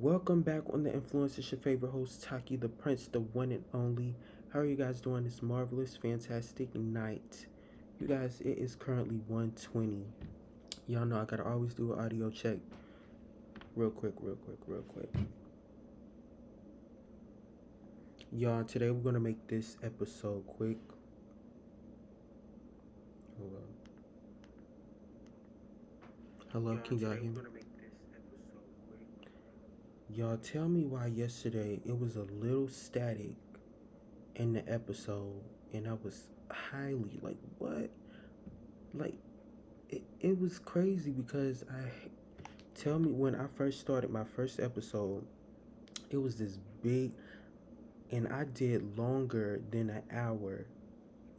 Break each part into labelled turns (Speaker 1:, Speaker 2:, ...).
Speaker 1: Welcome back on the influence. It's your favorite host, TAQI.THE.PRINCE, the one and only. How are you guys doing this marvelous, fantastic night? You guys, it is currently 1:20. Y'all know I gotta always do an audio check. Real quick. Y'all, today we're gonna make this episode quick. Hold up. Hello, can y'all hear me? Y'all, tell me why yesterday it was a little static in the episode, and I was highly like, what? Like, it was crazy because tell me when I first started my first episode, it was this big, and I did longer than an hour,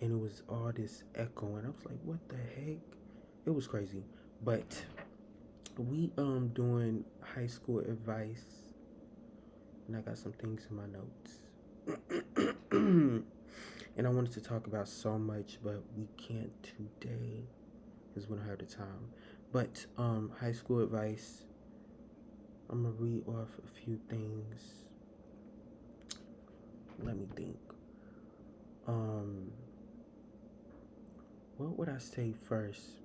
Speaker 1: and it was all this echo, and I was like, what the heck? It was crazy. But we doing high school advice, and I got some things in my notes. And I wanted to talk about so much, but we can't today because we don't have the time. But high school advice, I'm gonna read off a few things. Let me think. What would I say first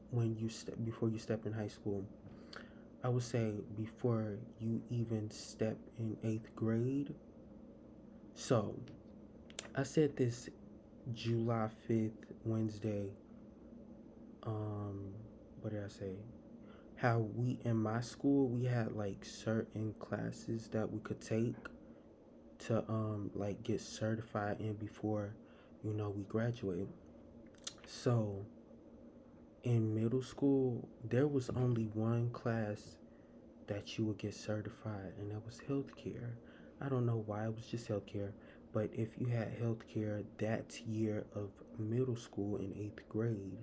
Speaker 1: when you step before you step in high school? I would say before you even step in 8th grade. So I said this July 5th, Wednesday. What did I say? How we in my school we had like certain classes that we could take to like get certified in before we graduate. So in middle school there was only one class that you would get certified, and that was healthcare. I don't know why it was just healthcare, but if you had healthcare that year of middle school in 8th grade,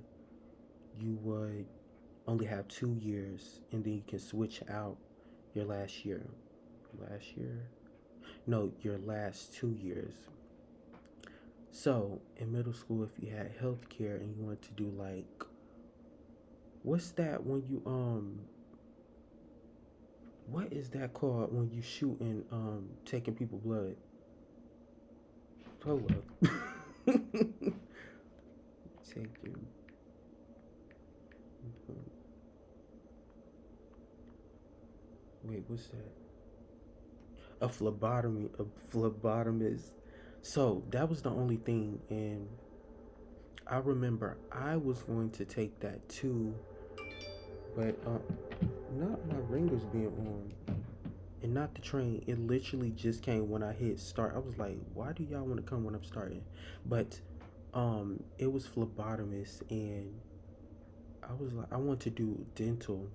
Speaker 1: you would only have 2 years, and then you can switch out your last year. Last year? No, your last 2 years. So in middle school, if you had healthcare and you wanted to do like, what's that when you what is that called when you shooting taking people blood? Hold up. Taking. Wait, what's that? A phlebotomy, a phlebotomist. So that was the only thing, and I remember I was going to take that too, but not my ringers being on, and not the train. It literally just came when I hit start. I was like, why do y'all want to come when I'm starting? But it was phlebotomist, and I was like, I want to do dental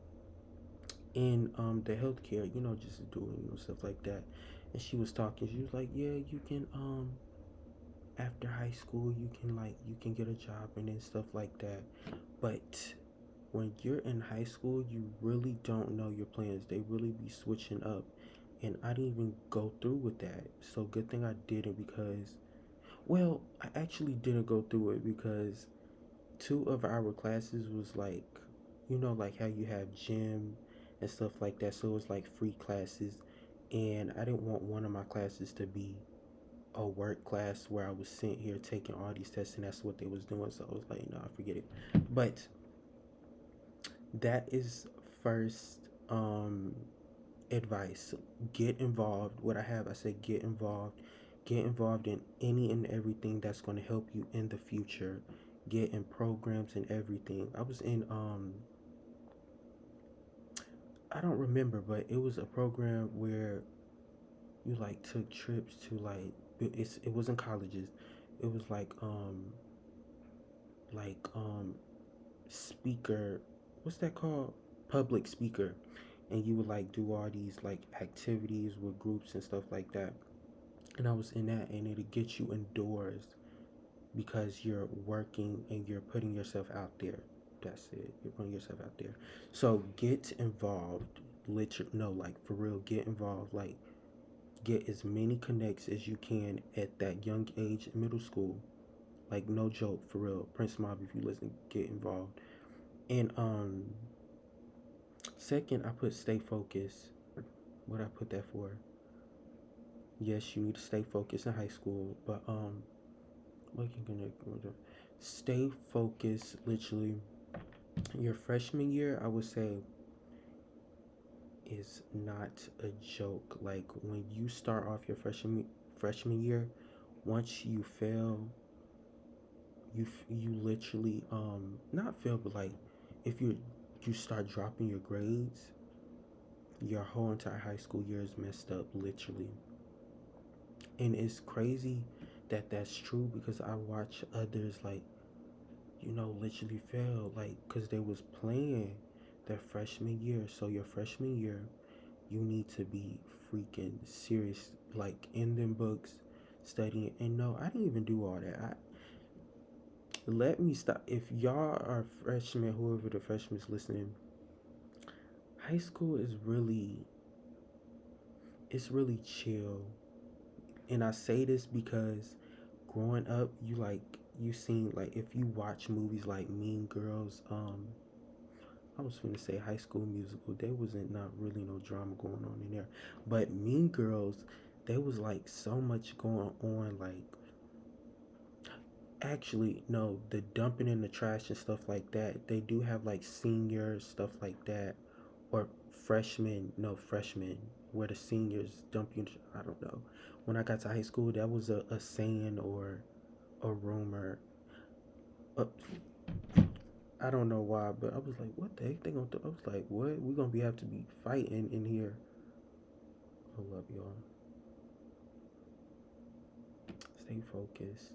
Speaker 1: in the healthcare, just doing stuff like that. And she was talking. She was like, yeah, you can after high school you can get a job and then stuff like that. But when you're in high school, you really don't know your plans. They really be switching up, and I didn't even go through with that. So good thing I didn't, because well, I actually didn't go through it because two of our classes was like, like how you have gym and stuff like that. So it was like free classes, and I didn't want one of my classes to be a work class where I was sitting here taking all these tests, and that's what they was doing. So I was like, no, forget it. But that is first advice. Get involved. What I said, get involved. Get involved in any and everything that's going to help you in the future. Get in programs and everything. I was in I don't remember, but it was a program where you like took trips to like, it wasn't colleges. It was like speaker, what's that called? Public speaker. And you would like do all these like activities with groups and stuff like that. And I was in that, and it'll get you indoors because you're working and you're putting yourself out there. That's it. You're putting yourself out there. So get involved. Literally, no, like for real, get involved. Like, get as many connects as you can at that young age, middle school. Like, no joke, for real. Prince Mob, if you listen, get involved. And second, I put stay focused. what I put that for? Yes, you need to stay focused in high school, but what you gonna do? Stay focused. Literally, your freshman year, I would say, is not a joke. Like when you start off your freshman year, once you fail, you literally not fail, but like if you start dropping your grades, your whole entire high school year is messed up, literally. And it's crazy that that's true because I watch others like literally fail like because they was playing their freshman year. So your freshman year, you need to be freaking serious, like in them books, studying. And no, I didn't even do all that. Let me stop. If y'all are freshmen, whoever the freshmen is listening, high school is really chill. And I say this because growing up, you seen like if you watch movies like Mean Girls, I was gonna say High School Musical. There wasn't not really no drama going on in there, but Mean Girls, there was like so much going on. Like actually, no, the dumping in the trash and stuff like that. They do have like seniors stuff like that, or freshmen. No, freshmen where the seniors dump you. I don't know. When I got to high school, that was a saying or a rumor. Uh, I don't know why, but I was like, what the heck they gonna do? I was like, what? We gonna have to be fighting in here. Hold up, y'all. Stay focused.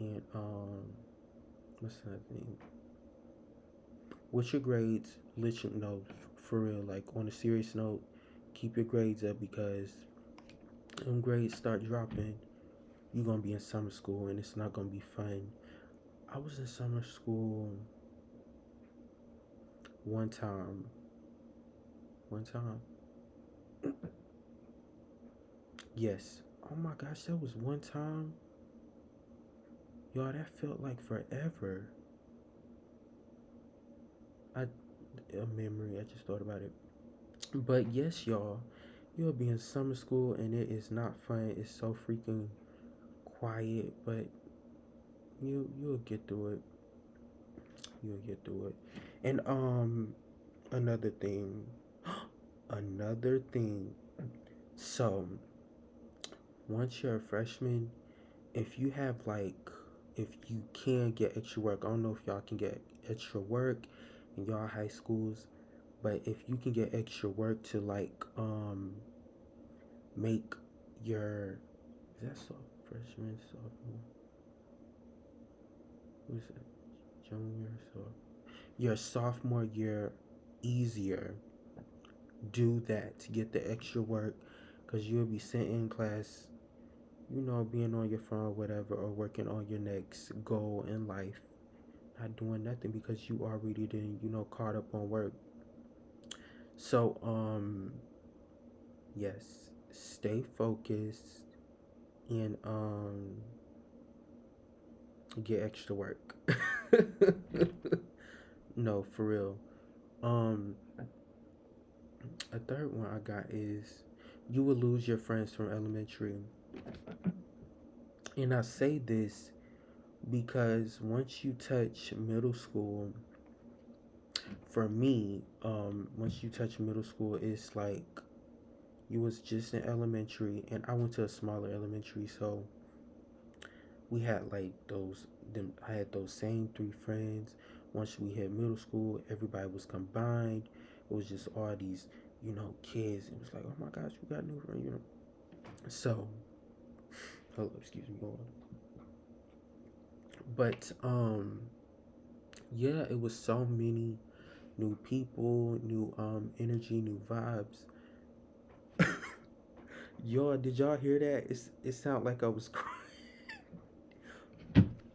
Speaker 1: And what's that thing? What's your grades? Literally, no, for real. Like on a serious note, keep your grades up because when grades start dropping, you're gonna be in summer school and it's not gonna be fun. I was in summer school one time. One time. Yes. Oh my gosh, that was one time. Y'all, that felt like forever. A memory. I just thought about it. But yes, y'all, you'll be in summer school and it is not fun. It's so freaking quiet, but you'll get through it. You'll get through it. And another thing, another thing. So once you're a freshman, if you have like, if you can get extra work, I don't know if y'all can get extra work in y'all high schools, but if you can get extra work to like make your, is that so freshman, sophomore, what is it, junior, so your sophomore year easier, do that to get the extra work because you'll be sitting in class, being on your phone or whatever, or working on your next goal in life, not doing nothing because you already didn't, caught up on work. So yes, stay focused and get extra work. No, for real. Um, a third one I got is you will lose your friends from elementary. And I say this because once you touch middle school, for me, once you touch middle school, it's like you was just in elementary, and I went to a smaller elementary, so we had like those. Them, I had those same three friends. Once we hit middle school, everybody was combined. It was just all these, kids. It was like, oh my gosh, we got new friends. So, hold up, excuse me, hold on. But yeah, it was so many new people, new energy, new vibes. Y'all, did y'all hear that? It sounded like I was crying.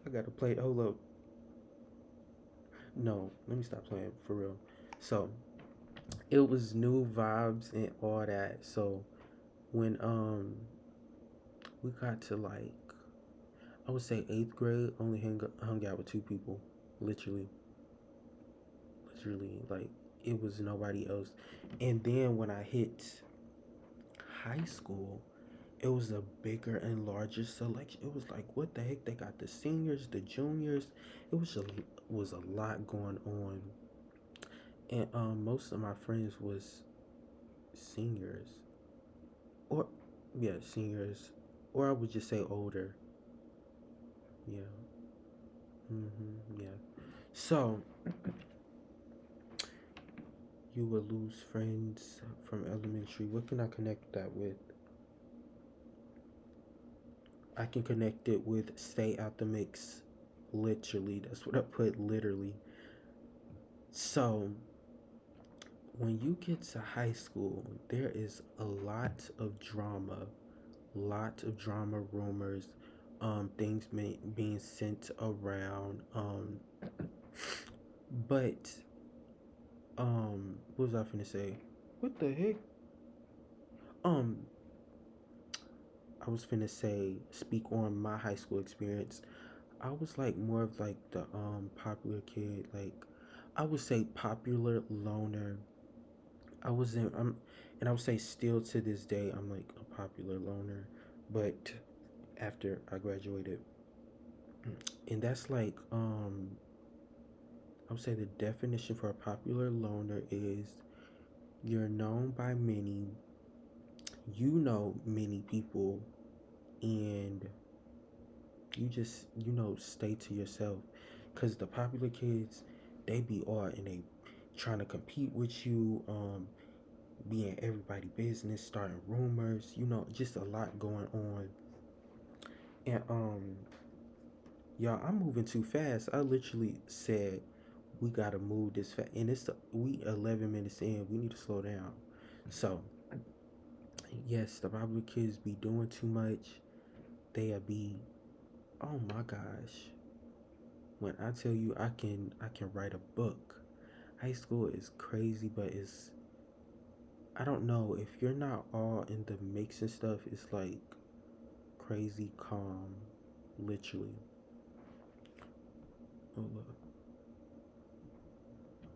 Speaker 1: I gotta play. Hold up. No, let me stop playing for real. So it was new vibes and all that. So when we got to like, I would say eighth grade, only hung out with two people, literally, like it was nobody else. And then when I hit high school, it was a bigger and larger selection. It was like, what the heck? They got the seniors, the juniors. It was a lot going on, and most of my friends was seniors, or yeah, seniors, or I would just say older. Yeah. Yeah. So you will lose friends from elementary. What can I connect that with? I can connect it with stay out the mix. Literally, that's what I put. Literally. So when you get to high school, there is a lot of drama, rumors, things being sent around. But what was I finna say? What the heck? Um, I was finna say, speak on my high school experience. I was like more of like the popular kid, like I would say popular loner. I was in and I would say still to this day I'm like a popular loner, but after I graduated, and that's like I would say the definition for a popular loner is you're known by many, you know many people, and you just stay to yourself, because the popular kids, they be all and they trying to compete with you, be in everybody business, starting rumors, just a lot going on. And y'all, I'm moving too fast. I literally said we gotta move this fast, and we 11 minutes in. We need to slow down. So yes, the popular kids be doing too much. They'll be, oh my gosh, when I tell you I can write a book. High school is crazy, but I don't know, if you're not all in the mix and stuff, it's like crazy calm, literally. Oh, look.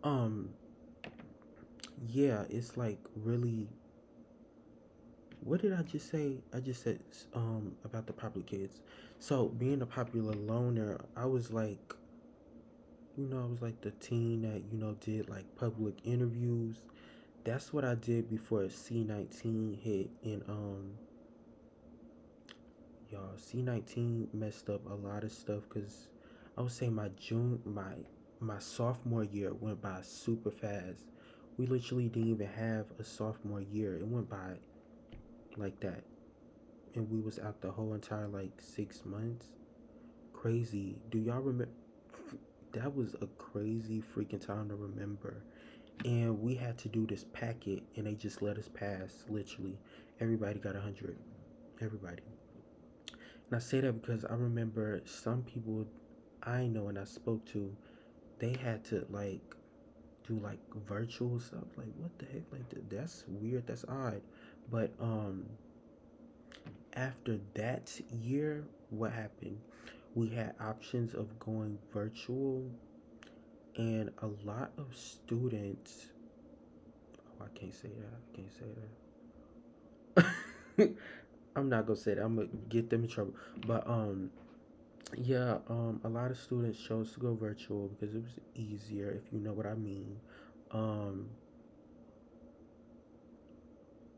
Speaker 1: Um, yeah, it's like really. What did I just say? I just said about the popular kids. So being a popular loner, I was like, I was like the teen that did like public interviews. That's what I did before C-19 hit, and y'all, C-19 messed up a lot of stuff, because I would say my sophomore year went by super fast. We literally didn't even have a sophomore year. It went by like that, and we was out the whole entire like 6 months. Crazy. Do y'all remember? That was a crazy freaking time to remember. And we had to do this packet, and they just let us pass. Literally, everybody got 100. Everybody. And I say that because I remember some people I know and I spoke to, they had to like do like virtual stuff. Like, what the heck? Like, that's weird. That's odd. But after that year, what happened? We had options of going virtual, and a lot of students. Oh, I can't say that. I can't say that. I'm not gonna say that. I'm gonna get them in trouble. But yeah, a lot of students chose to go virtual because it was easier, if you know what I mean. Um,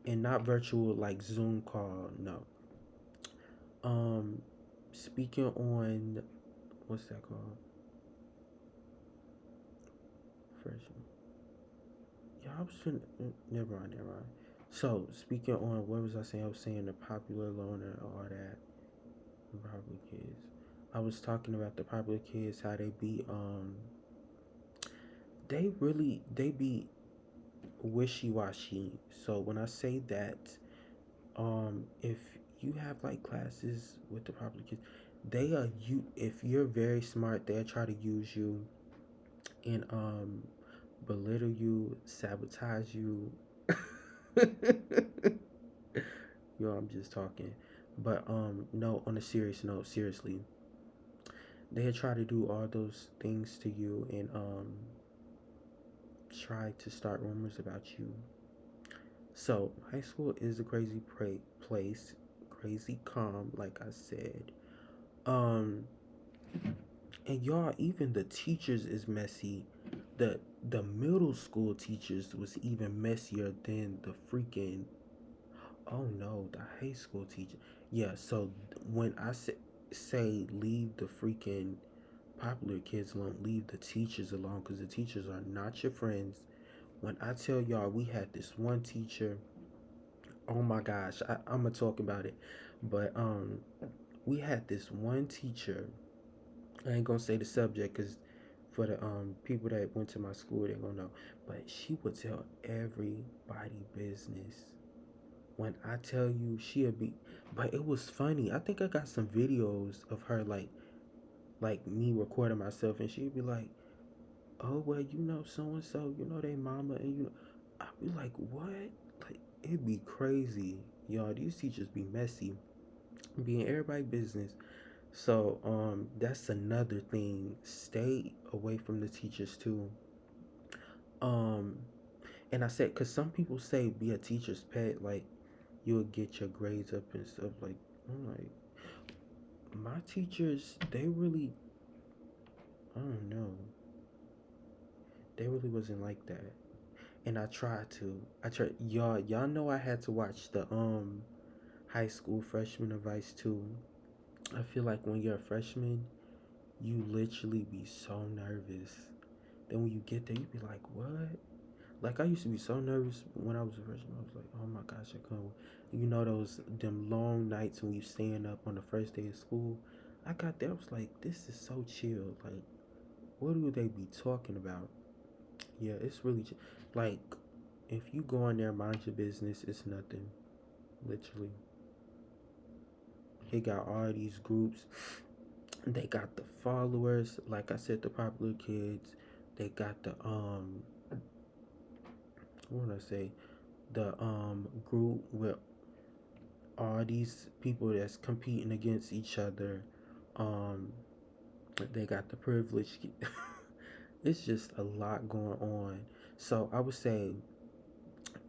Speaker 1: and not virtual like Zoom call. No. Um, speaking on what's that called? Freshman. Yeah, I was finna. Never mind, never mind. So speaking on what was I saying? I was saying the popular loner, all that, the popular kids. I was talking about the popular kids, how they be wishy washy. So when I say that, if you have like classes with the popular kids, they are you. If you're very smart, they'll try to use you and belittle you, sabotage you. Yo, I'm just talking. But no, on a serious note, seriously, they try to do all those things to you, and try to start rumors about you. So high school is a crazy place, crazy calm, like I said. Um, and y'all, even the teachers is messy. The middle school teachers was even messier than the freaking, oh no, the high school teacher. Yeah, so when I say leave the freaking popular kids alone, leave the teachers alone, because the teachers are not your friends. When I tell y'all, we had this one teacher. Oh my gosh, I'm gonna talk about it, but we had this one teacher. I ain't gonna say the subject because for the people that went to my school, they gonna know. But she would tell everybody business. When I tell you, she'll be. But it was funny. I think I got some videos of her like me recording myself, and she'd be like, "Oh well, you know so and so, you know they mama," and you know, I'd be like, "What?" Like it'd be crazy, y'all. These teachers be messy, being everybody business. So that's another thing. Stay away from the teachers too. Um, and I said, cause some people say be a teacher's pet, like you'll get your grades up and stuff. Like I'm like, my teachers, they really, I don't know, they really wasn't like that. And I tried to. I tried. Y'all know I had to watch the high school freshman advice too. I feel like when you're a freshman, you literally be so nervous. Then when you get there, you be like, what? Like I used to be so nervous when I was a freshman. I was like, oh my gosh, I couldn't. You know those them long nights when you staying up on the first day of school. I got there, I was like, this is so chill. Like, what do they be talking about? Yeah, it's really like if you go in there mind your business, it's nothing. Literally, he got all these groups. They got the followers, like I said, the popular kids. They got the what wanna say, the group with all these people that's competing against each other. Um, they got the privilege. It's just a lot going on. So I would say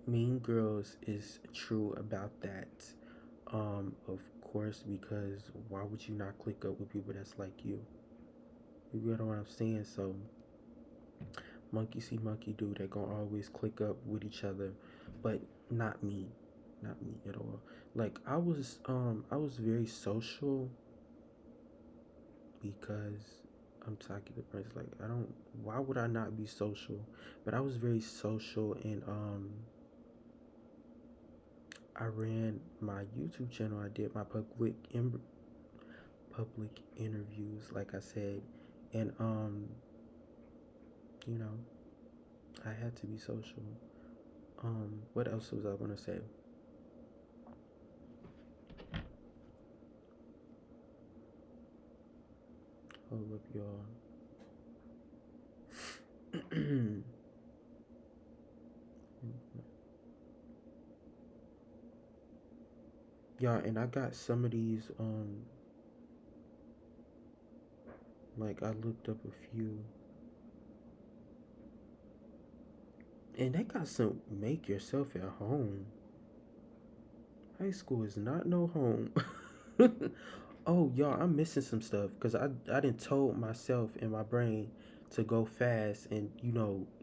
Speaker 1: Mean Girls is true about that. Of course, because why would you not click up with people that's like you? You get what I'm saying? So monkey see, monkey do. They gonna always click up with each other, but not me, not me at all. Like I was very social because I'm TAQI.THE.PRINCE. Like I don't. Why would I not be social? But I was very social, and I ran my YouTube channel. I did my public interviews, like I said, and you know, I had to be social. What else was I gonna say? Hold up, y'all. Yeah, and I got some of these. Like I looked up a few, and they got some make yourself at home. High school is not no home. Oh, y'all, I'm missing some stuff because I didn't told myself in my brain to go fast and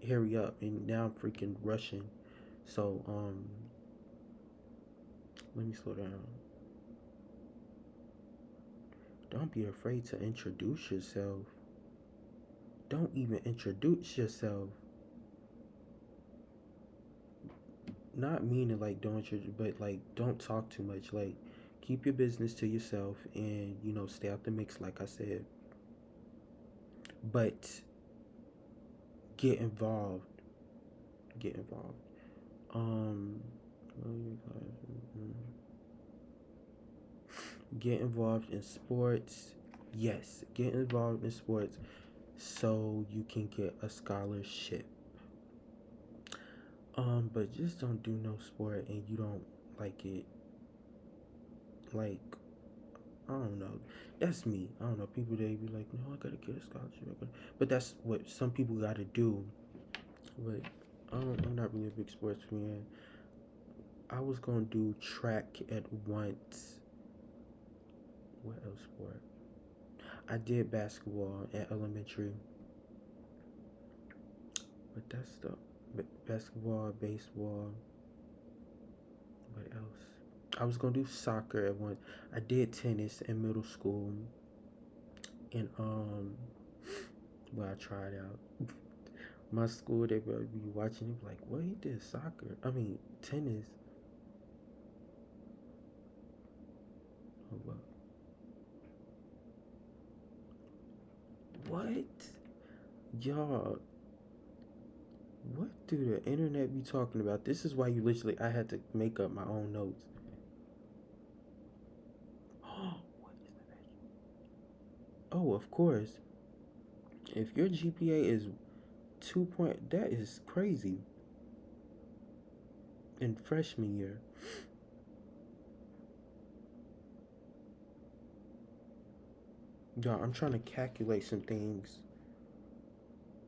Speaker 1: hurry up, and now I'm freaking rushing. So let me slow down. Don't be afraid to introduce yourself. Don't even introduce yourself. Not meaning like don't introduce, but like don't talk too much. Like keep your business to yourself, and stay out the mix. Like I said, but get involved. Get involved. Um, get involved in sports. Yes, get involved in sports so you can get a scholarship. But just don't do no sport and you don't like it. Like, I don't know. That's me. I don't know. People they be like, no, I gotta get a scholarship. But that's what some people gotta do But I'm not really a big sports fan. I was gonna do track at once. What else sport? I did basketball at elementary, but that's the basketball, baseball. What else? I was gonna do soccer at once. I did tennis in middle school, and well, I tried out. My school, they would be watching it like, what, he did soccer? I mean, tennis. Hold up. What? Y'all, what do the internet be talking about? This is why you literally, I had to make up my own notes. What is the Oh, of course. If your GPA is 2 point, that is crazy. In freshman year. Y'all, I'm trying to calculate some things.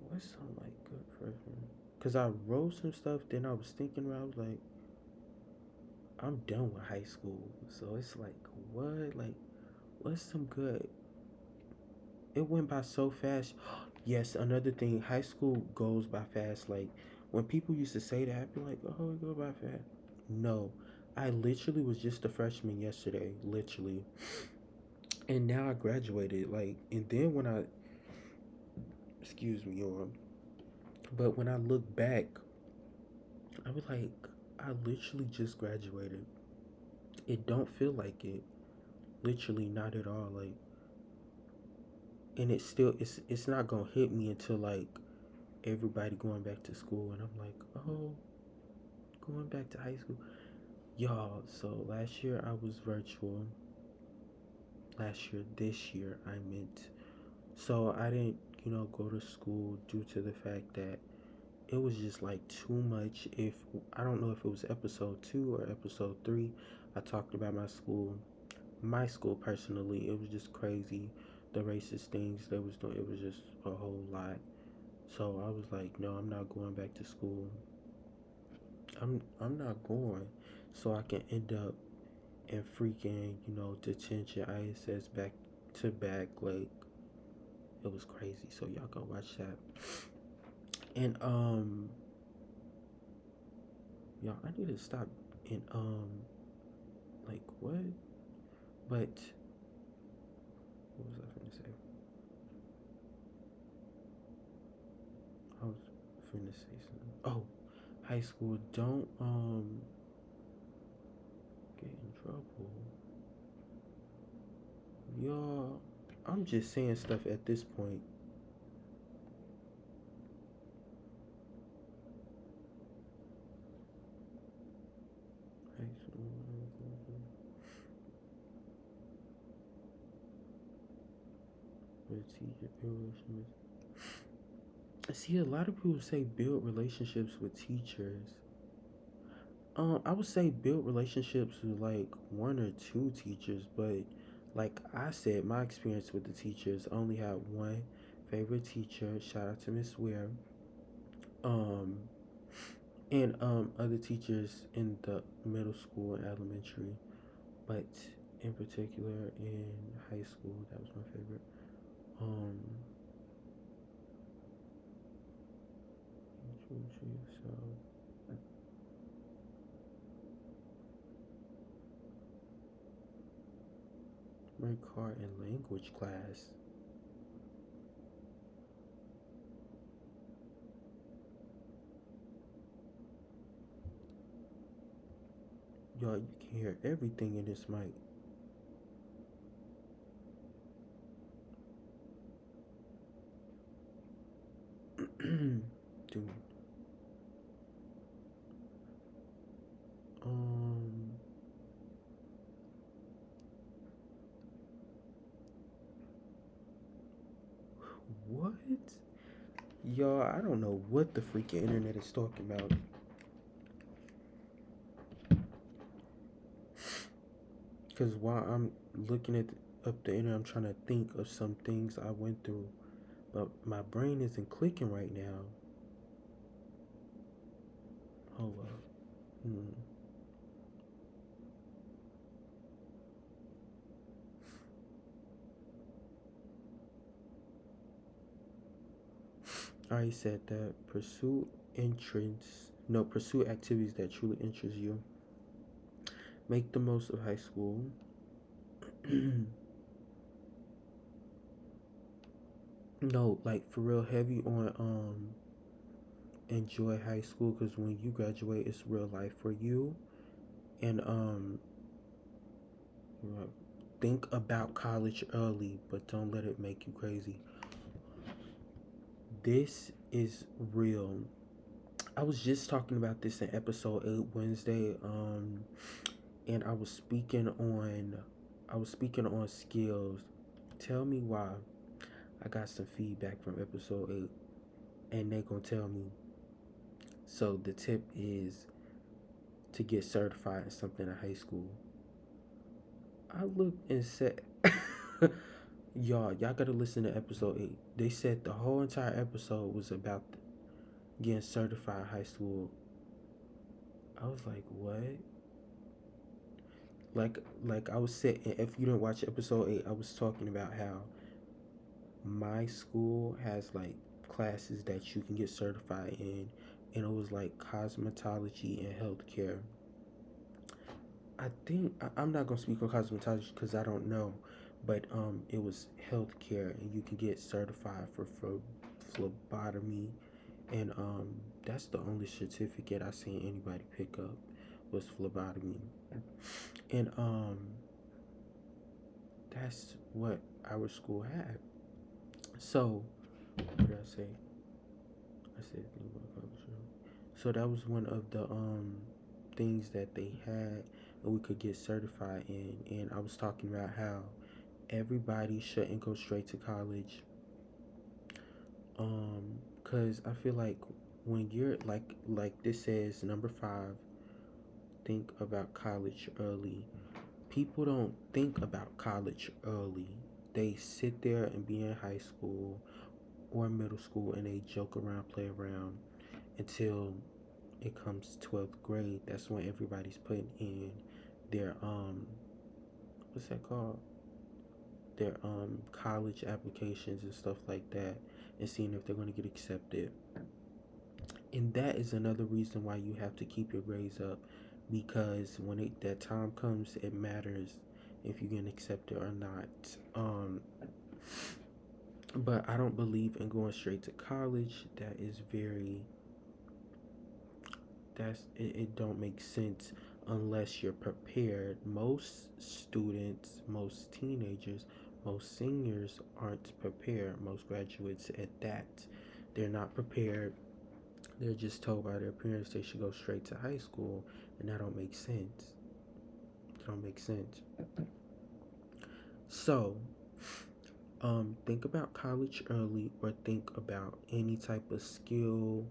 Speaker 1: What's some like good freshman? Cause I wrote some stuff, then I was thinking about, I was like, I'm done with high school. So it's like, what? Like, what's some good? It went by so fast. Yes, another thing, high school goes by fast. Like, when people used to say that, I'd be like, oh, it go by fast. No, I literally was just a freshman yesterday, literally. And now I graduated. Like, and then when I, excuse me, but when I look back, I was like, I literally just graduated. It don't feel like it. Literally not at all. Like, and it's not gonna hit me until like everybody going back to school, and I'm like, oh, going back to high school, y'all. So last year I was virtual. Last year, this year I meant. So I didn't, go to school due to the fact that it was just like too much. If I don't know if it was episode 2 or episode 3, I talked about my school personally. It was just crazy, the racist things they was doing. It was just a whole lot. So I was like, no, I'm not going back to school. I'm not going. So I can end up in freaking, detention, ISS back to back. Like, it was crazy. So y'all go watch that. And y'all, I need to stop and like what? But what was I finna say? I was finna say something. Oh, high school, don't get in trouble. Y'all, I'm just saying stuff at this point. High school, with teacher, build relationships. See, a lot of people say build relationships with teachers. I would say build relationships with like one or two teachers, but like I said, my experience with the teachers, I only had one favorite teacher. Shout out to Miss Ware. Um, and other teachers in the middle school and elementary, but in particular in high school, that was my favorite. Um, so my car in language class. Y'all, you can hear everything in this mic. Dude. Um, what? Y'all, I don't know what the freaking internet is talking about. Cause while I'm looking up the internet, I'm trying to think of some things I went through, but my brain isn't clicking right now. Hold up. Hmm. I said that pursue activities that truly interest you. Make the most of high school. No, like for real heavy on enjoy high school because when you graduate it's real life for you. And think about college early, but don't let it make you crazy. This is real. I was just talking about this in episode 8 Wednesday, and I was speaking on skills. Tell me why. I got some feedback from episode 8, and they gonna tell me. So the tip is to get certified in something in high school. I looked and said, y'all gotta listen to episode 8. They said the whole entire episode was about getting certified in high school. I was like, what? Like I was saying, if you didn't watch episode 8, I was talking about how my school has like classes that you can get certified in, and it was like cosmetology and healthcare. I'm not gonna speak on cosmetology because I don't know, but it was healthcare, and you can get certified for phlebotomy, and that's the only certificate I seen anybody pick up was phlebotomy, and that's what our school had. So what did I say? I said so that was one of the things that they had and we could get certified in. And I was talking about how everybody shouldn't go straight to college. Cause I feel like when you're like this says number 5, think about college early. People don't think about college early. They sit there and be in high school or middle school and they joke around, play around until it comes 12th grade. That's when everybody's putting in their what's that called? Their college applications and stuff like that, and seeing if they're going to get accepted. And that is another reason why you have to keep your grades up, because when that time comes, it matters if you get accepted or not. But I don't believe in going straight to college. That is very it don't make sense unless you're prepared. Most students, most teenagers, most seniors aren't prepared. Most graduates at that, they're not prepared. They're just told by their parents they should go straight to high school, and that don't make sense. It don't make sense. So, think about college early, or think about any type of skill,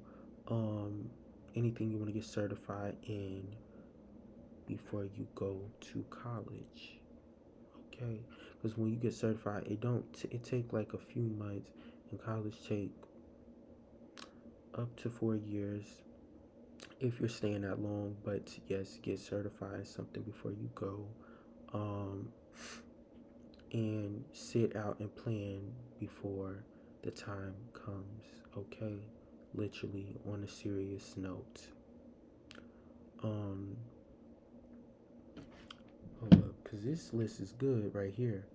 Speaker 1: um, anything you want to get certified in before you go to college. Okay, because when you get certified, it take like a few months, and college take up to 4 years if you're staying that long. But yes, get certified something before you go, um, and sit out and plan before the time comes. Okay, literally on a serious note. Um, Hold up, cause this list is good right here.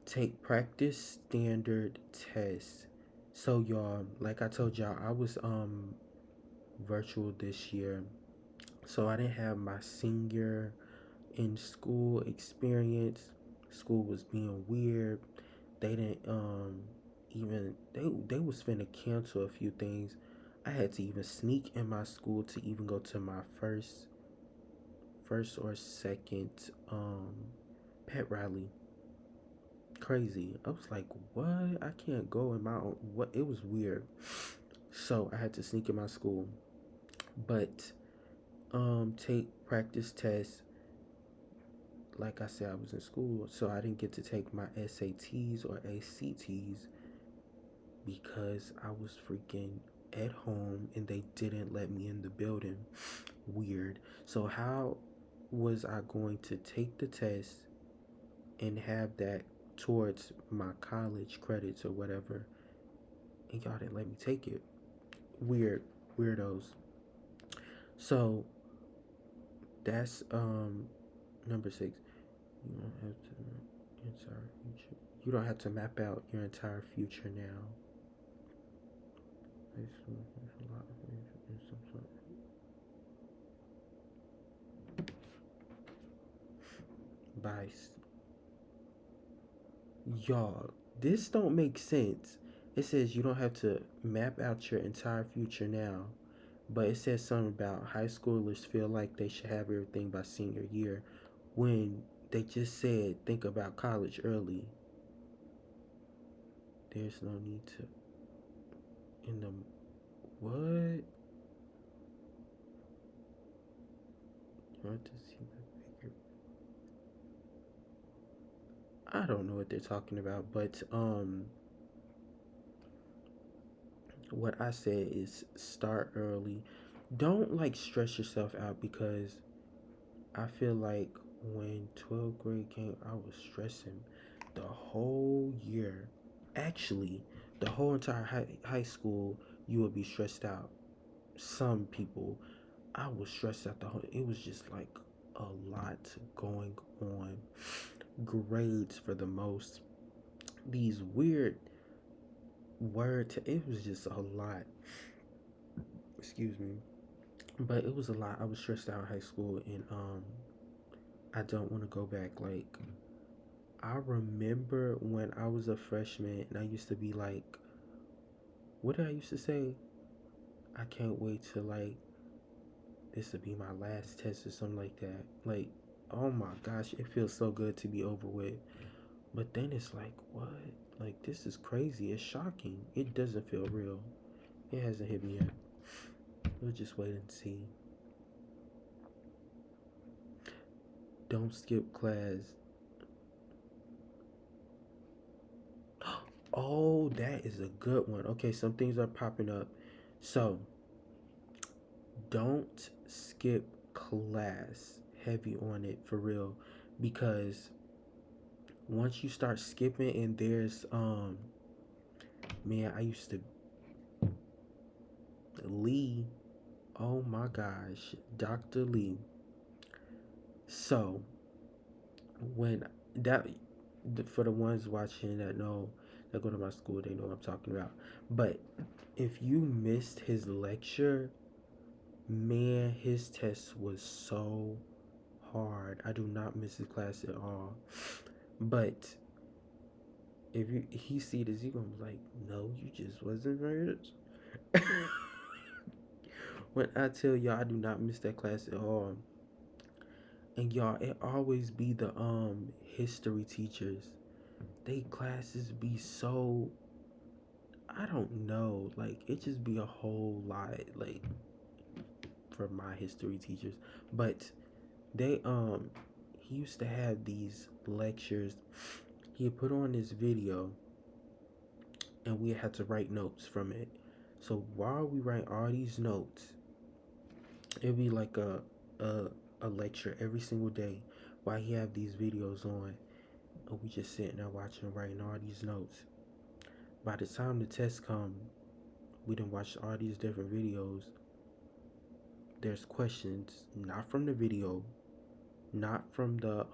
Speaker 1: Take practice standard tests. So y'all, like I told y'all, I was virtual this year. So I didn't have my senior in school experience. School was being weird. They didn't even they was finna cancel a few things. I had to even sneak in my school to even go to my first or second pet rally. Crazy. I was like, what? I can't go in my own. What? It was weird. So I had to sneak in my school, but take practice tests. Like I said, I was in school, so I didn't get to take my SATs or ACTs because I was freaking at home and they didn't let me in the building. Weird. So how was I going to take the test and have that towards my college credits or whatever, and y'all didn't let me take it? Weird. Weirdos. So that's number 6. You don't have to entire future. You don't have to map out your entire future now. By y'all, this don't make sense. It says you don't have to map out your entire future now, but it says something about high schoolers feel like they should have everything by senior year when they just said think about college early. There's no need to in the what? You want to see the bigger. I don't know what they're talking about, but what I said is start early. Don't like stress yourself out because I feel like when 12th grade came, I was stressing the whole year. Actually, the whole entire high school, you would be stressed out. Some people, I was stressed out the whole. It was just like a lot going on. Grades for the most. These weird words. It was just a lot. Excuse me. But it was a lot. I was stressed out in high school, and I don't want to go back. Like I remember when I was a freshman, and I used to be like, what did I used to say? I can't wait to like this to be my last test or something like that. Like, oh my gosh, it feels so good to be over with. But then it's like, what? Like this is crazy. It's shocking. It doesn't feel real. It hasn't hit me yet. We'll just wait and see. Don't skip class. Oh, that is a good one. Okay, some things are popping up. So, don't skip class. Heavy on it for real. Because once you start skipping and there's man, I used to Lee. Oh my gosh, Dr. Lee. So, when that for the ones watching that know that go to my school, they know what I'm talking about. But if you missed his lecture, man, his test was so hard. I do not miss his class at all. But if he see this, he gonna be like, no, you just wasn't very. When I tell y'all, I do not miss that class at all. And y'all, it always be the history teachers. They classes be so, I don't know, like it just be a whole lot like for my history teachers. But they he used to have these lectures. He put on this video and we had to write notes from it. So while we write all these notes, it'd be like a a lecture every single day while he have these videos on. And we just sitting there watching, writing all these notes. By the time the test come, we done watched all these different videos. There's questions not from the video, not from the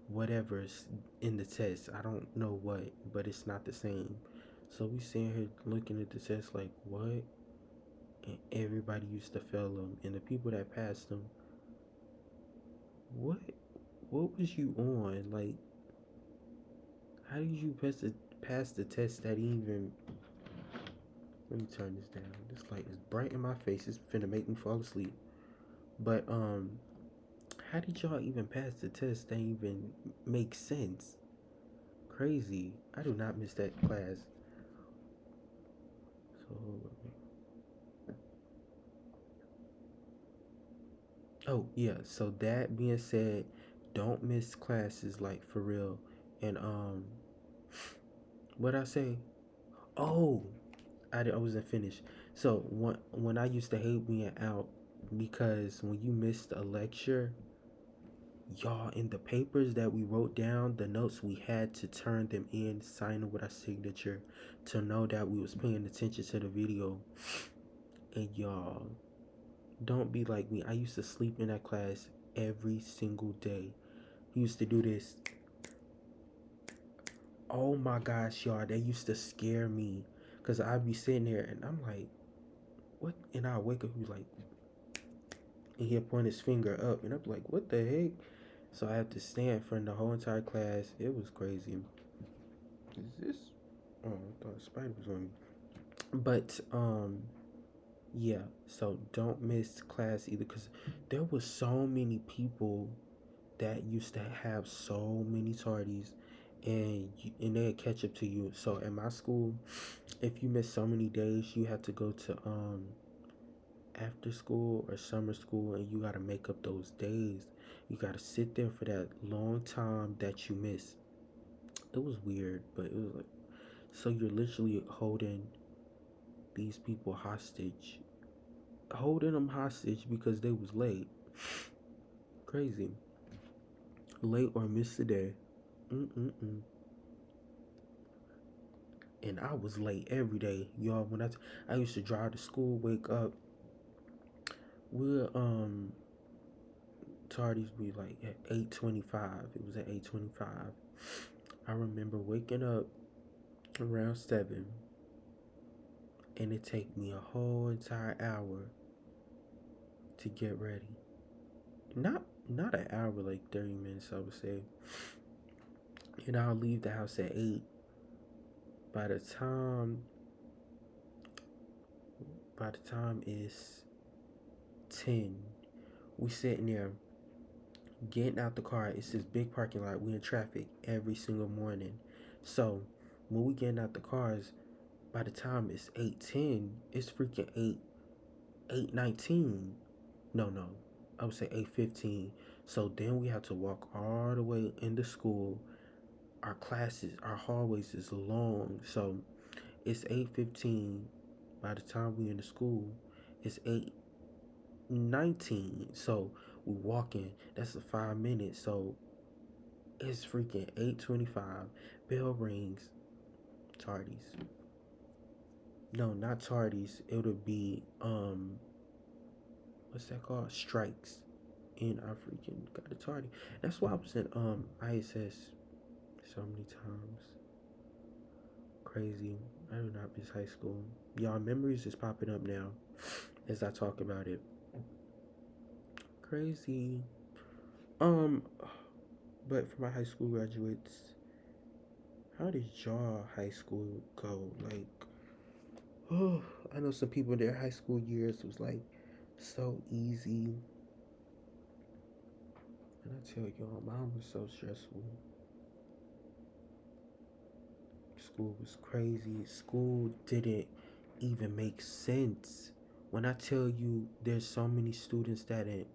Speaker 1: whatever's in the test. I don't know what, but it's not the same. So we sitting here looking at the test like what? And everybody used to fail them, and the people that passed them, what? What was you on? Like, how did you pass the test that even? Let me turn this down. This light is bright in my face. It's finna make me fall asleep. But how did y'all even pass the test? That even make sense? Crazy. I do not miss that class. So, oh yeah. So that being said, don't miss classes like for real. And What I say? Oh, I wasn't finished. So when I used to hate being out because when you missed a lecture, y'all, in the papers that we wrote down, the notes, we had to turn them in, sign them with our signature to know that we was paying attention to the video. And y'all, don't be like me. I used to sleep in that class every single day. He used to do this. Oh my gosh, y'all, they used to scare me. Cause I'd be sitting there and I'm like, what? And I wake up, he's like, and he'll point his finger up, and I'm like, what the heck? So I had to stand for the whole entire class. It was crazy. Is this? Oh, I thought a spider was on me. But yeah. So don't miss class either, cause there was so many people that used to have so many tardies, and they'd catch up to you. So at my school, if you miss so many days, you have to go to after school or summer school, and you gotta make up those days. You gotta sit there for that long time that you missed. It was weird, but it was like, so you're literally holding these people hostage, holding them hostage because they was late. Crazy, late or missed a day. Mm-mm-mm. And I was late every day, y'all. I used to drive to school, wake up, we'll tardies be like at 8:25. It was at 8:25. I remember waking up around 7, and it take me a whole entire hour to get ready. Not an hour, like 30 minutes, I would say. And I'll leave the house at 8. By the time by the time it's 10, we sitting there getting out the car. It's this big parking lot. We in traffic every single morning. So when we getting out the cars, by the time it's 8:10, it's freaking 8:19. No, I would say 8:15. So then we have to walk all the way into school. Our classes, our hallways is long. So it's 8:15. By the time we in the school, it's 8:19. So we walking. That's a 5 minutes. So it's freaking 8:25. Bell rings. Tardies. No, not tardies. It'll be what's that called? Strikes. And I freaking got a tardy. That's why I was in ISS so many times. Crazy. I do not miss high school. Y'all, memories is popping up now as I talk about it. Crazy. Um, but for my high school graduates, how did y'all high school go? Like, oh, I know some people in their high school years was like so easy. And I tell y'all, mine was so stressful. School was crazy. School didn't even make sense. When I tell you there's so many students that didn't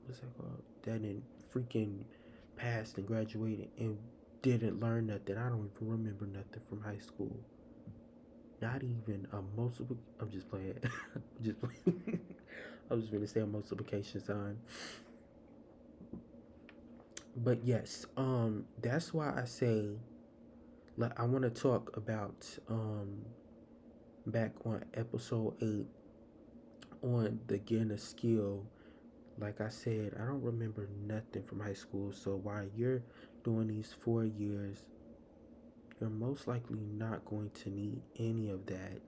Speaker 1: what's that called? That didn't freaking passed and graduated and didn't learn nothing. I don't even remember nothing from high school. Not even a multiple. I'm just playing. I'm just playing. I was gonna say a multiplication sign. But yes, that's why I say, like, I want to talk about back on episode 8 on the getting a skill. Like I said, I don't remember nothing from high school. So while you're doing these 4 years, you're most likely not going to need any of that.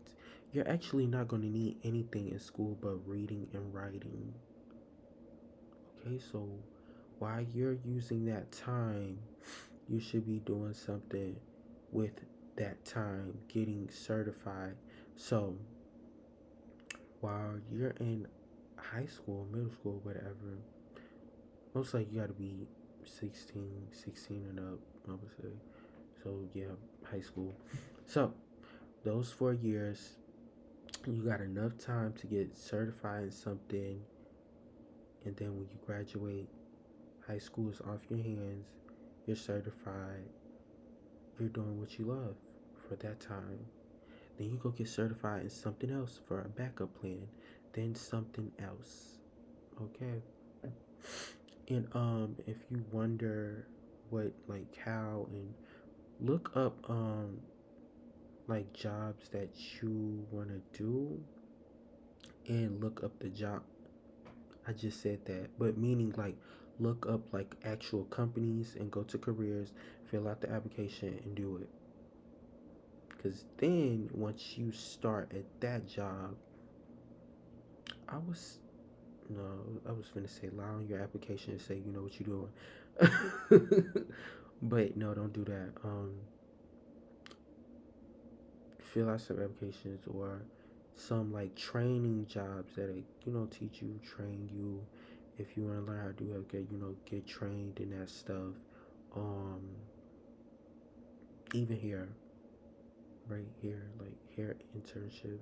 Speaker 1: You're actually not going to need anything in school but reading and writing. Okay, so while you're using that time, you should be doing something with that time, getting certified. So while you're in high school, middle school, whatever, most likely you gotta be 16 and up, I would say. So yeah, high school. So those 4 years, you got enough time to get certified in something, and then when you graduate, high school is off your hands. You're certified, you're doing what you love for that time. Then you go get certified in something else for a backup plan. Then something else. Okay. And if you wonder what like how and look up like jobs that you wanna do and look up the job. I just said that, but meaning like look up like actual companies and go to careers, fill out the application and do it. Cause then once you start at that job, I was no, I was gonna say lie on your application and say you know what you're doing. But no, don't do that. Fill out some applications or some like training jobs that teach you, train you. If you want to learn how to do it, get trained in that stuff. Um, even here, right here, like hair internships.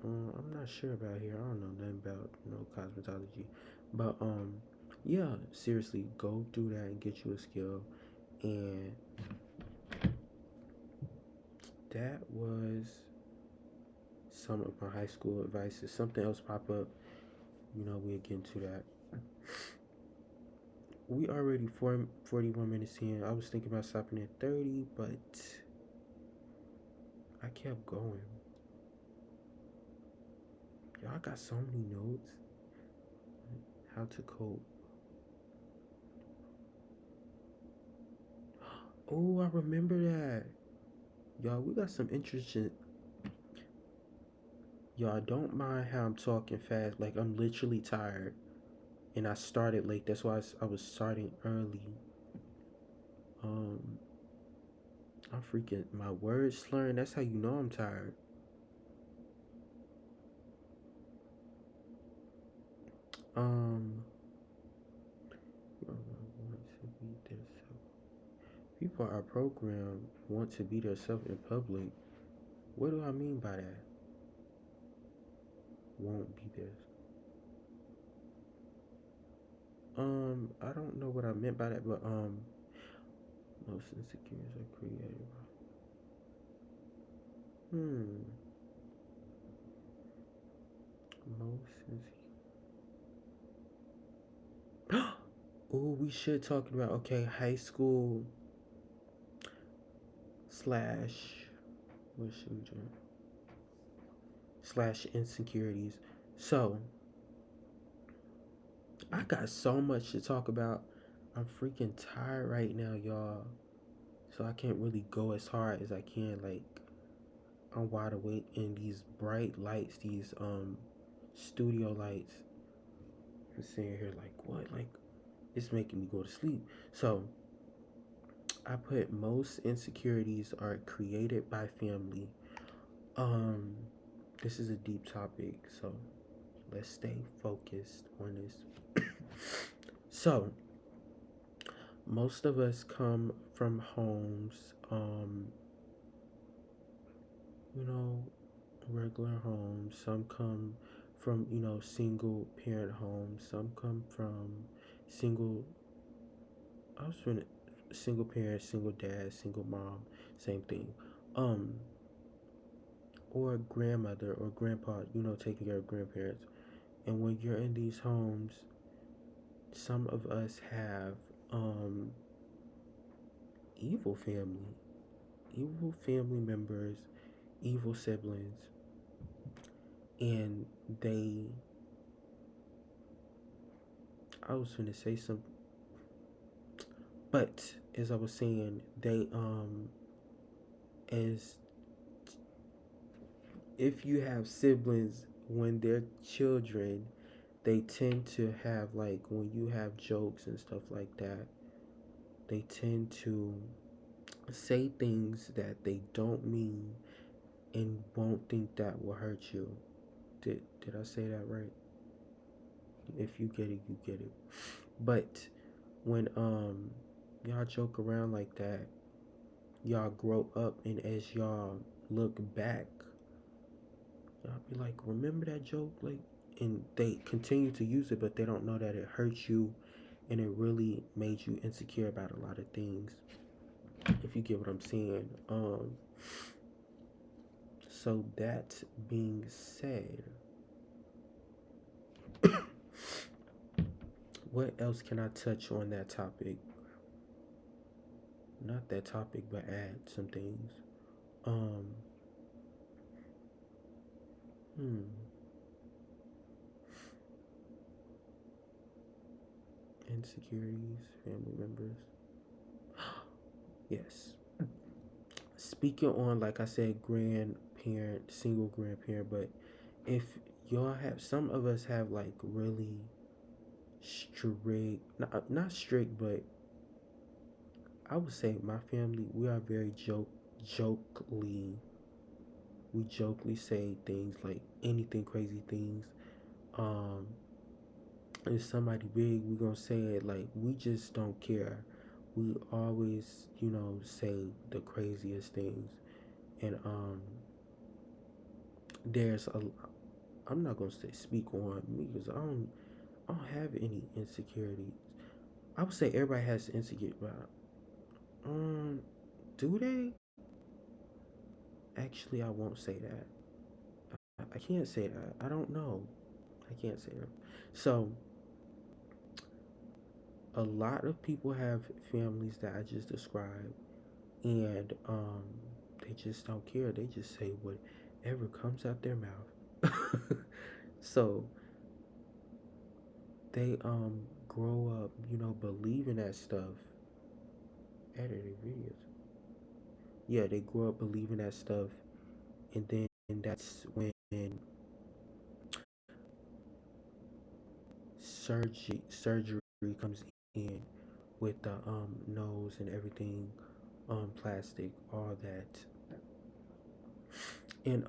Speaker 1: I'm not sure about here. I don't know nothing about cosmetology, but yeah, seriously, go do that and get you a skill. And that was some of my high school advice. If something else pop up, we'll get into that. We already 41 minutes in. I was thinking about stopping at 30, but I kept going. Y'all got so many notes. How to cope. Oh, I remember that. Y'all, we got some interesting. Y'all, don't mind how I'm talking fast. Like, I'm literally tired. And I started late. That's why I was starting early. Um, I'm freaking. My words slurring. That's how you know I'm tired. Um, people are programmed want to be themselves in public. What do I mean by that? Won't be there. I don't know what I meant by that, but most insecurities are created. Hmm. Most insecurities. Oh, we should talk about high school slash what should we do? Slash insecurities. So I got so much to talk about. I'm freaking tired right now, y'all. So I can't really go as hard as I can. Like I'm wide awake and these bright lights, these studio lights. I'm sitting here like what? Like it's making me go to sleep. So I put most insecurities are created by family. Um this is a deep topic, so let's stay focused on this. So most of us come from homes, you know, regular homes. Some come from, single parent homes. Some come from single, I was from single parent, single dad, single mom, same thing. Um, or grandmother or grandpa, taking care of grandparents. And when you're in these homes, some of us have evil family, evil family members, evil siblings, and they. I was gonna say something, but as I was saying, they as if you have siblings when they're children, they tend to have like when you have jokes and stuff like that, they tend to say things that they don't mean and won't think that will hurt you. Did I say that right? If you get it, you get it. But when y'all joke around like that, y'all grow up and as y'all look back, y'all be like, remember that joke? Like and they continue to use it but they don't know that it hurts you and it really made you insecure about a lot of things. if you get what I'm saying. So that being said, what else can I touch on that topic? Not that topic, but add some things. Um, hmm, insecurities, family members. Yes. Speaking on, like I said, grandparent, single grandparent, but if y'all have, some of us have like really strict, not strict, but I would say my family, we are very jokely, we jokely say things like anything crazy things. Um, if somebody big, we gonna say it like we just don't care. We always, say the craziest things, and there's a. I'm not gonna say speak on me because I don't have any insecurities. I would say everybody has insecurity, but um, do they? Actually, I won't say that. I can't say that. I don't know. I can't say that. So a lot of people have families that I just described, and they just don't care. They just say whatever comes out their mouth. So they grow up, believing that stuff. Editing videos. Yeah, they grow up believing that stuff, and then that's when surgery comes in with the nose and everything, plastic, all that, and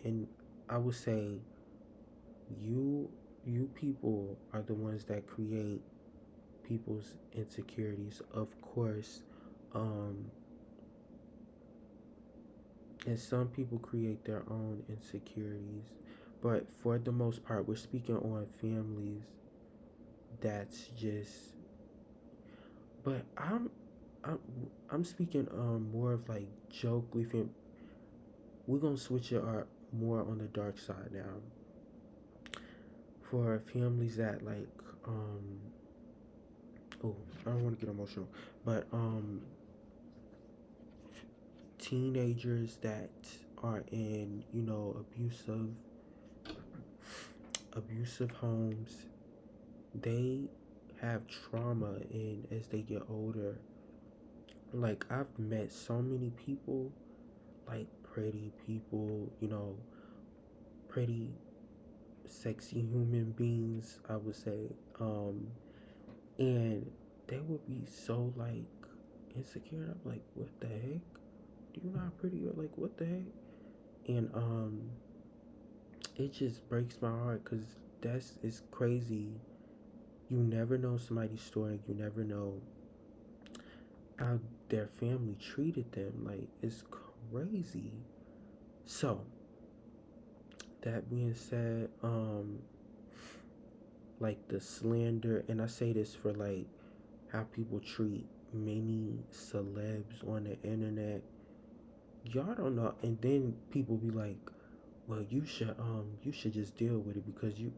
Speaker 1: and I would say you you people are the ones that create people's insecurities, of course. um and some people create their own insecurities, but for the most part we're speaking on families. That's just, but i'm I'm speaking more of like jokely we're gonna switch it up more on the dark side now. For families that like, um oh, I don't want to get emotional, but teenagers that are in, abusive homes, they have trauma, and as they get older, like I've met so many people, like pretty people, pretty sexy human beings, I would say. And they would be so like insecure. I'm like, what the heck? Do you not pretty? Or like, what the heck? And it just breaks my heart because it's crazy. You never know somebody's story. You never know how their family treated them. Like, it's crazy. So that being said, like the slander, and I say this for like how people treat many celebs on the internet. Y'all don't know, and then people be like, "Well, you should just deal with it because you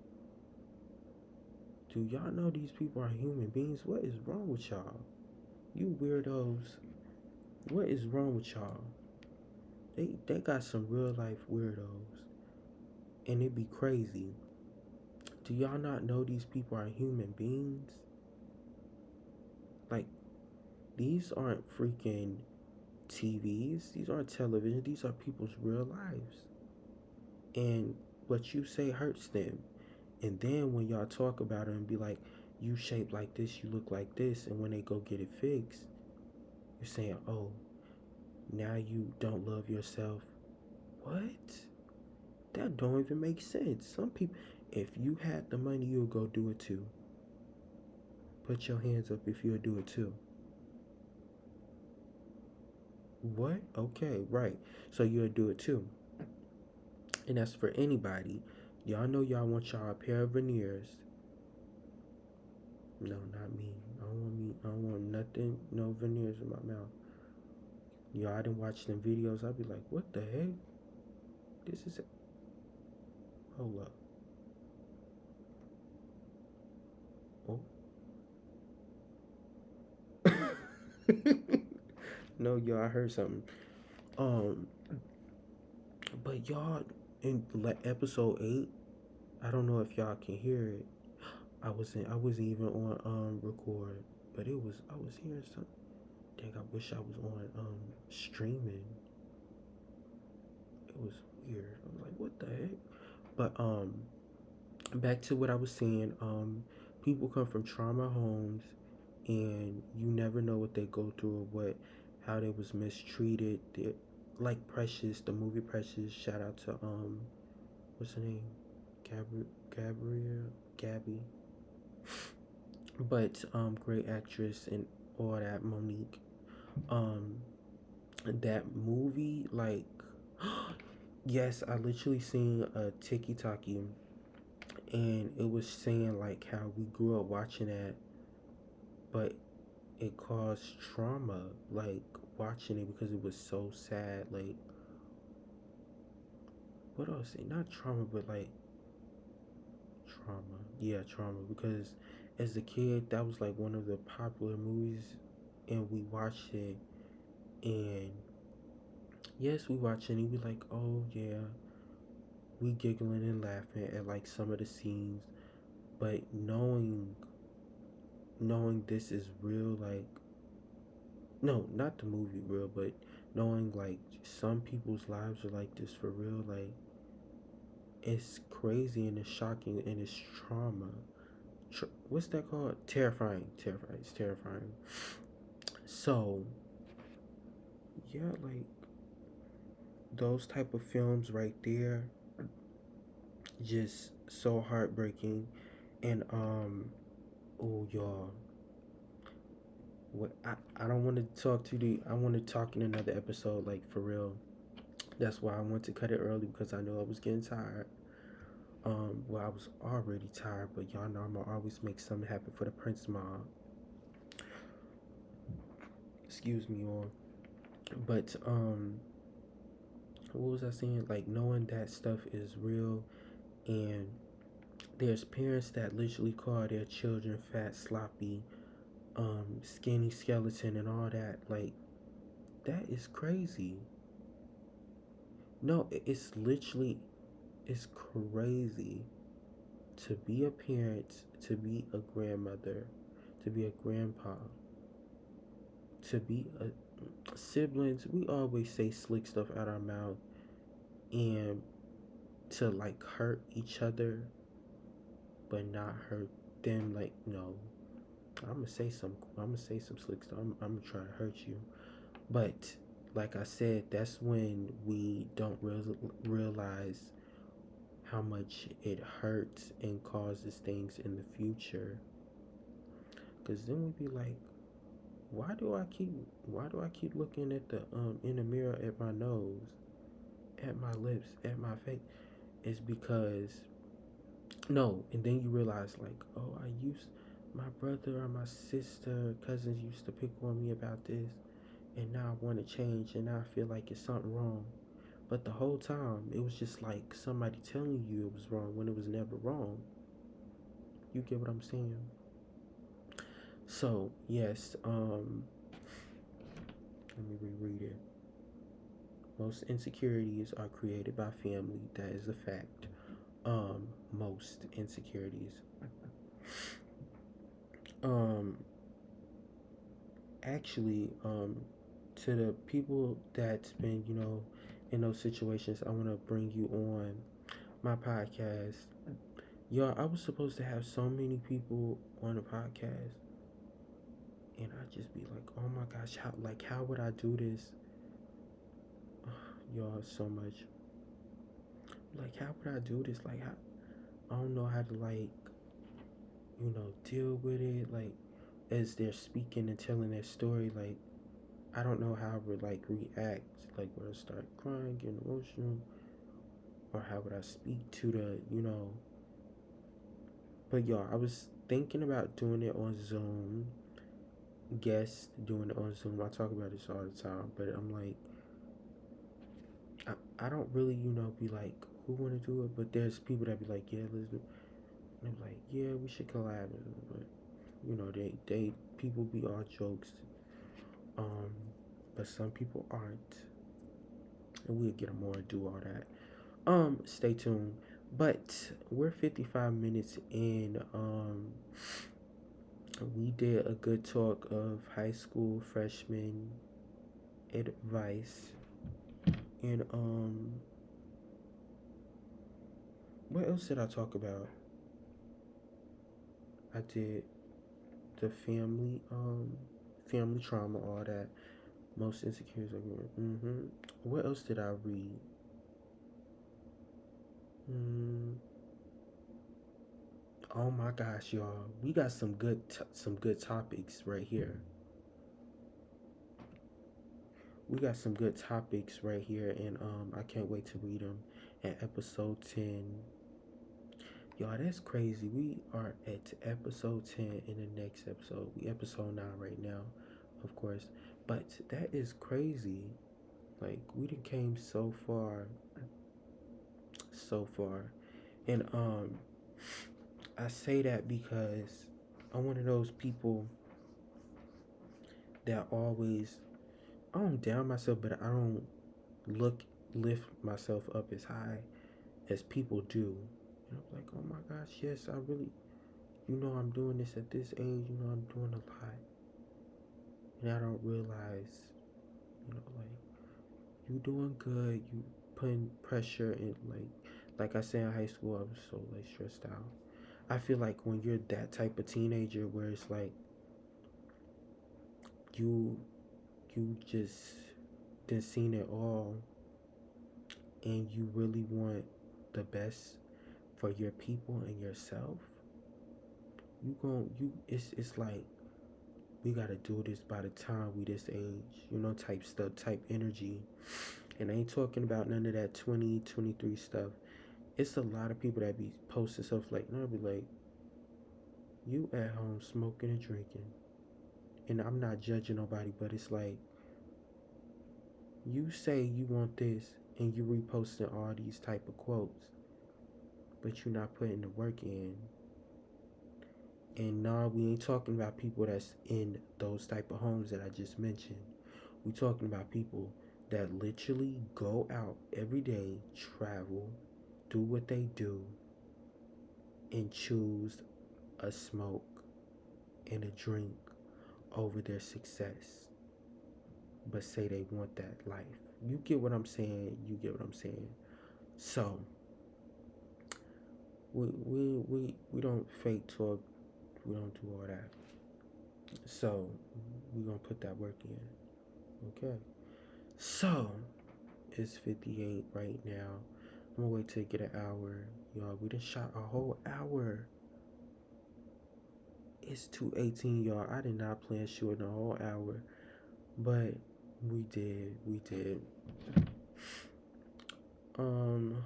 Speaker 1: do. Y'all know these people are human beings. What is wrong with y'all? You weirdos. What is wrong with y'all? They got some real life weirdos, and it be crazy. Do y'all not know these people are human beings? Like, these aren't freaking TVs. These aren't television. These are people's real lives. And what you say hurts them. And then when y'all talk about it and be like, you shape like this, you look like this, and when they go get it fixed, you're saying, oh, now you don't love yourself. What? That don't even make sense. Some people, if you had the money, you'll go do it too. Put your hands up if you'll do it too. What? Okay, right. So you'll do it too. And that's for anybody. Y'all know y'all want y'all a pair of veneers. No, not me. I don't want nothing, no veneers in my mouth. Yo, I didn't watch them videos. I'd be like, what the heck? This is it. Hold up. Oh. No, yo, I heard something. Um, but y'all in like episode 8, I don't know if y'all can hear it. I wasn't even on record, but I was hearing something. Dang, I wish I was on streaming. It was weird. I was like, what the heck? But back to what I was saying. People come from trauma homes, and you never know what they go through or how they was mistreated. Like Precious, the movie Precious. Shout out to what's her name, Gabrielle, Gabby. But great actress and all that. Monique. Um, that movie, like, yes, I literally seen a TikTok, and it was saying like how we grew up watching that, but it caused trauma, like watching it because it was so sad. Like, what else? Not trauma, but like trauma. Yeah, trauma. Because as a kid, that was like one of the popular movies, and we watched it, and yes, we watched it, and we like, oh yeah, we giggling and laughing at like some of the scenes, but knowing this is real, like, no, not the movie real, but knowing like some people's lives are like this for real, like, it's crazy and it's shocking and it's trauma. What's that called? Terrifying. Terrifying. It's terrifying. So yeah, like those type of films right there, just so heartbreaking. And oh y'all, what I don't want to talk to the. I want to talk in another episode, like for real. That's why I want to cut it early because I know I was getting tired. Well, I was already tired, but y'all know I'm gonna always make something happen for the Prince Mob. Excuse me, y'all. But what was I saying? Like knowing that stuff is real, and there's parents that literally call their children fat, sloppy, skinny skeleton, and all that. Like that is crazy. No, it's literally it's crazy to be a parent, to be a grandmother, to be a grandpa, to be a siblings. We always say slick stuff out our mouth, and to like hurt each other, but not hurt them. Like no, I'm gonna say some slick stuff. I'm gonna try to hurt you, but like I said, that's when we don't realize how much it hurts and causes things in the future. Cause then we'd be like, why do I keep looking at the in the mirror at my nose, at my lips, at my face? It's because no, and then you realize like, oh, I used my brother or my sister, cousins used to pick on me about this, and now I want to change, and now I feel like it's something wrong. But the whole time, it was just like somebody telling you it was wrong when it was never wrong. You get what I'm saying? So yes, let me reread it. Most insecurities are created by family. That is a fact. Most insecurities. Um, actually, to the people that's been, in those situations, I want to bring you on my podcast. Y'all, I was supposed to have so many people on the podcast, and I just be like, oh my gosh, how would I do this? Y'all, so much. Like, how would I do this? Like, I don't know how to like, deal with it. Like, as they're speaking and telling their story, like, I don't know how I would like react. Like, would I start crying, getting emotional, or how would I speak to the. But y'all, I was thinking about doing it on Zoom, guests doing it on Zoom. I talk about this all the time, but I'm like, I don't really, be like, who want to do it? But there's people that be like, yeah, let's do. And I'm like, yeah, we should collab. But they people be all jokes, um, but some people aren't, and we'll get them more and do all that. Stay tuned. But we're 55 minutes in. We did a good talk of high school freshman advice, and what else did I talk about? I did the family trauma, all that. Most insecure. What else did I read? Mm, oh my gosh, y'all, we got some good topics right here. We got some good topics right here, and I can't wait to read them at episode 10. Y'all, that's crazy. We are at episode 10 in the next episode. We episode 9 right now, of course. But that is crazy. Like, we done came so far, so far. And I say that because I'm one of those people that always, I don't down myself, but I don't look lift myself up as high as people do. And I'm like, oh my gosh, yes, I really, I'm doing this at this age. I'm doing a lot, and I don't realize, like, you doing good. You putting pressure in, like I said in high school, I was so like stressed out. I feel like when you're that type of teenager, where it's like you you just done seen it all, and you really want the best for your people and yourself, it's like we gotta do this by the time we this age, type stuff, type energy. And I ain't talking about none of that 2023 stuff. It's a lot of people that be posting stuff like, and I'll be like, you at home smoking and drinking. And I'm not judging nobody, but it's like, you say you want this and you reposting all these type of quotes, but you're not putting the work in. And nah, we ain't talking about people that's in those type of homes that I just mentioned. We talking about people that literally go out every day, travel, do what they do, and choose a smoke and a drink over their success, but say they want that life. You get what I'm saying? You get what I'm saying? So we don't fake talk. We don't do all that. So we gonna put that work in. Okay. So it's 58 right now. I'm gonna wait till you get an hour. Y'all, we done shot a whole hour. It's 2:18, y'all. I did not plan shooting a whole hour, but we did. We did. Um,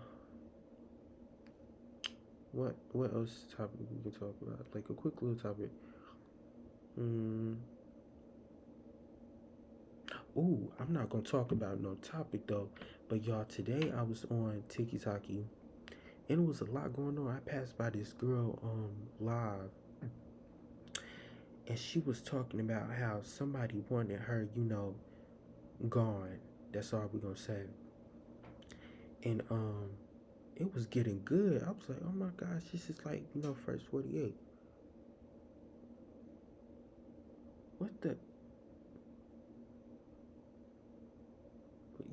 Speaker 1: what else topic we can talk about? Like a quick little topic. Mm. Ooh, I'm not gonna talk about no topic though. But y'all, today I was on TikTok, and it was a lot going on. I passed by this girl live, and she was talking about how somebody wanted her, gone. That's all we gonna say. And it was getting good. I was like, oh my gosh, this is like, first 48. What the,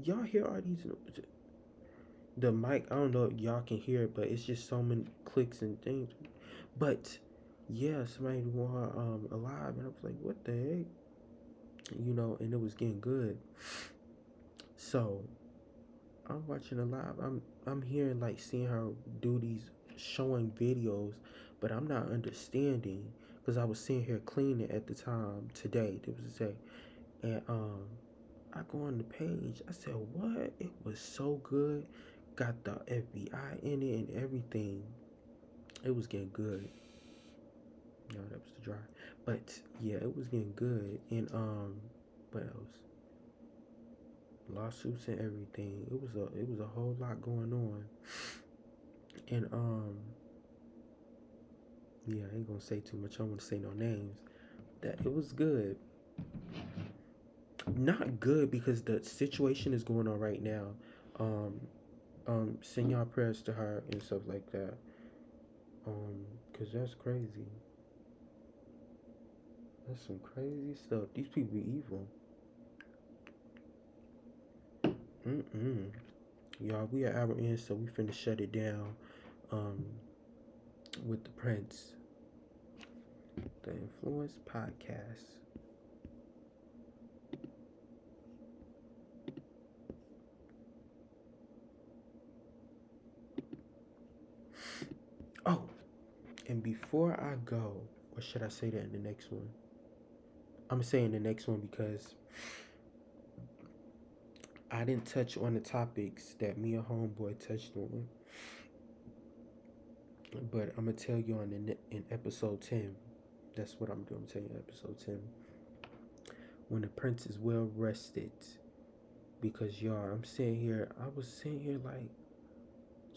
Speaker 1: y'all hear all these, the mic, I don't know if y'all can hear it, but it's just so many clicks and things. But yeah, somebody want her alive, and I was like, what the heck? And it was getting good. So I'm watching a live. I'm hearing, like, seeing her do these showing videos, but I'm not understanding because I was sitting here cleaning at the time today. It was today, and I go on the page. I said, "What?" It was so good. Got the FBI in it and everything. It was getting good. No, that was the dry. But yeah, it was getting good. And what else? Lawsuits and everything. It was a whole lot going on. And yeah, I ain't gonna say too much. I don't want to say no names. That it was good. Not good because the situation is going on right now. Um, send y'all prayers to her and stuff like that. Cause that's crazy. That's some crazy stuff. These people be evil. Mm-mm. Y'all, we are hour in, so we finna shut it down. Um, with the Prince, the Influence Podcast. Oh, and before I go, or should I say that in the next one? I'm saying the next one because I didn't touch on the topics that me and Homeboy touched on, but I'm gonna tell you on in episode 10. That's what I'm doing. I'm telling you episode 10 when the Prince is well rested. Because y'all, I was sitting here like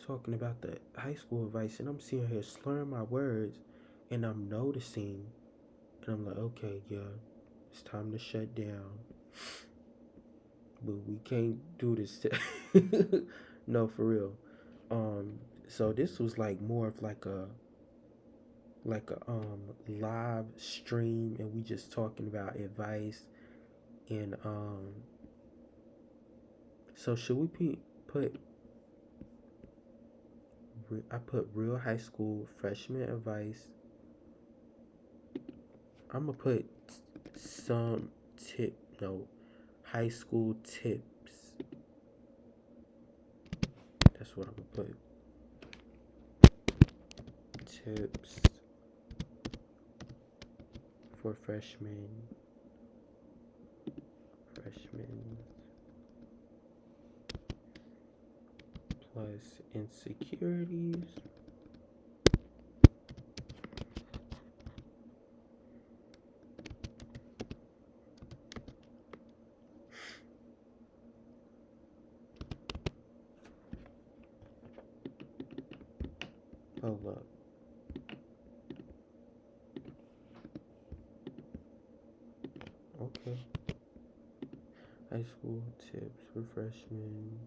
Speaker 1: talking about the high school advice, and I'm sitting here slurring my words, and I'm noticing, and I'm like, okay, yeah, it's time to shut down, but we can't do this. No, for real. So this was like more of like a live stream, and we just talking about advice, and so should we put I put real high school freshman advice. I'm gonna put some tip no high school tips. That's what I'm gonna put. Tips for freshmen plus insecurities. Hold up. Okay. High school tips for freshmen.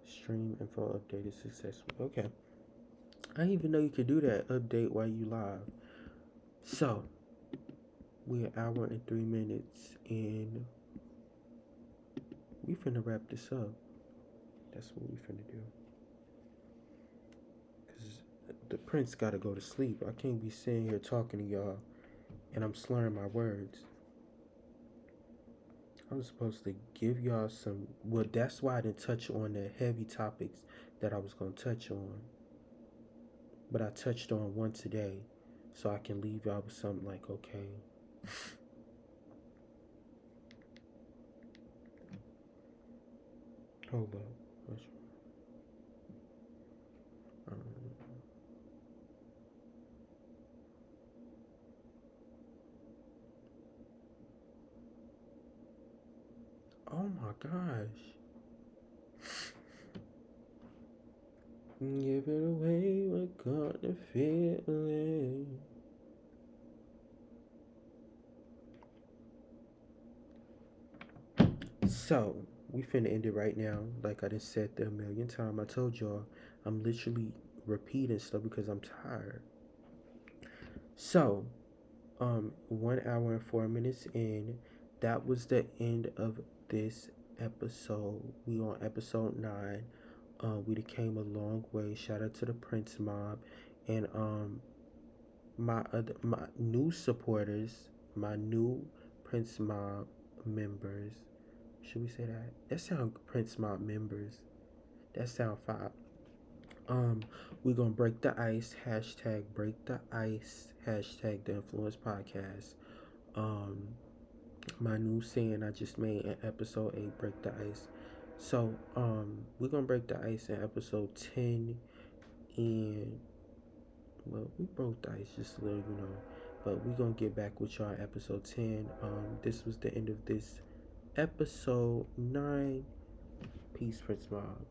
Speaker 1: Stream info updated successfully. Okay. I didn't even know you could do that. Update while you live. So we're an hour and 3 minutes, and we finna wrap this up. That's what we finna do. Cause the Prince gotta go to sleep. I can't be sitting here talking to y'all, and I'm slurring my words. I was supposed to give y'all some. Well, that's why I didn't touch on the heavy topics that I was gonna touch on. But I touched on one today, so I can leave y'all with something like, okay, hold up. Um, oh my gosh. Give it away, we're gonna feel it. So, we finna end it right now. Like I just said there a million times. I told y'all I'm literally repeating stuff because I'm tired. So, 1 hour and 4 minutes in. That was the end of this episode. We on episode 9. We came a long way. Shout out to the Prince Mob and my new supporters, my new Prince Mob members. Should we say that? That sound Prince Mob members. That sound fire. Um, we gonna break the ice. Hashtag break the ice. Hashtag the influence podcast. Um, my new saying I just made in episode 8, break the ice. So, we're gonna break the ice in episode 10, and well, we broke the ice just a little, but we're gonna get back with y'all in episode 10. This was the end of this episode 9. Peace, Prince Mob.